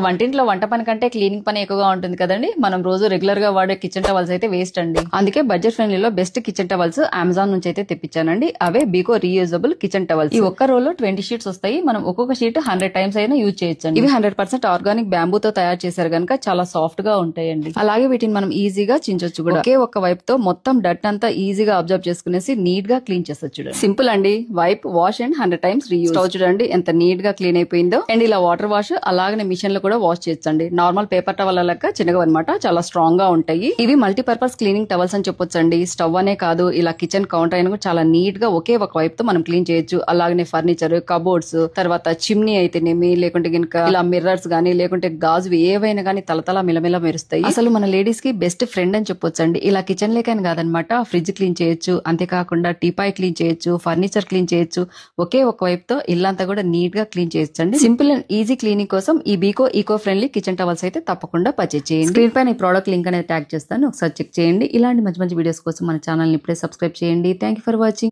వంటింట్లో వంట పని కంటే క్లీనింగ్ పని ఎక్కువగా ఉంటుంది కదండి. మనం రోజు రెగ్యులర్ గా వాడే కిచెన్ టవల్స్ అయితే వేస్ట్ అండి. అందుకే బడ్జెట్ ఫ్రెండ్లీలో బెస్ట్ కిచెన్ టవల్స్ అమెజాన్ నుంచి అయితే తెప్పించానండి. అవే బీకో రీయూజబుల్ కిచెన్ టవల్స్. ఈ ఒక్క రోలో 20 షీట్స్ వస్తాయి. మనం ఒక్కొక్క షీట్ 100 టైమ్స్ అయినా యూజ్ చేయొచ్చండి. ఇవి 100% ఆర్గానిక్ బ్యాంబూతో తయారు చేశారు కనుక చాలా సాఫ్ట్ గా ఉంటాయండి. అలాగే వీటిని మనం ఈజీగా చించొచ్చు కూడా. ఒకే ఒక్క వైప్ తో మొత్తం డట్ అంతా ఈజీగా అబ్జర్వ్ చేసుకునేసి నీట్ గా క్లీన్ చేసొచ్చు. సింపుల్ అండి. Wipe, wash and 100 times reuse. Stove చూడండి ఎంత నీట్ గా క్లీన్ అయిపోయిందో. అండ్ ఇలా వాటర్ వాష్ అలాగే మిషన్ లో కూడా వాష్ చేయొచ్చండి. నార్మల్ పేపర్ టవల్ లెక్క చిన్నగా అనమాట, చాలా స్ట్రాంగ్ గా ఉంటాయి. ఇవి మల్టీపర్పస్ క్లీనింగ్ టవల్స్ అని చెప్పొచ్చండి. స్టవ్ అనే కాదు, ఇలా కిచెన్ కౌంటర్ అయినా కూడా చాలా నీట్ గా ఒకే ఒక వైపు తో మనం క్లీన్ చేయొచ్చు. అలాగనే ఫర్నిచర్, కబోర్డ్స్, తర్వాత చిమ్నీ అయితేనేమి, లేకుంటే గనుక ఇలా మిర్రర్స్ గానీ, లేకుంటే గాజు ఏవైనా గానీ తలతల మిలమిల మెరుస్తాయి. అసలు మన లేడీస్ కి బెస్ట్ ఫ్రెండ్ అని చెప్పొచ్చండి. ఇలా కిచెన్ లేకని కాదనమాట, ఫ్రిడ్జ్ క్లీన్ చేయొచ్చు, అంతేకాకుండా టీపాయ్ క్లీన్ చేయొచ్చు, ఫర్నిచర్ క్లీన్ చేయొచ్చు. ఒకే ఒక వైపు తో ఇల్లంతా కూడా నీట్ గా క్లీన్ చేయొచ్చండి. సింపుల్ అండ్ ఈజీ క్లీనింగ్ కోసం ఈ బీకో ఈకో ఫ్రెండ్లీ కిచెన్ టవల్స్ అయితే తప్పకుండా పర్చేజ్ చేయండి. స్క్రీన్ పైన ఈ ప్రోడక్ట్ లింక్ అనేది ట్యాగ్ చేస్తాను, ఒకసారి చెక్ చేయండి. ఇలాంటి మంచి మంచి వీడియోస్ కోసం మన ఛానల్ ని ఇప్పుడే సబ్స్క్రైబ్ చేయండి. Thank you for watching.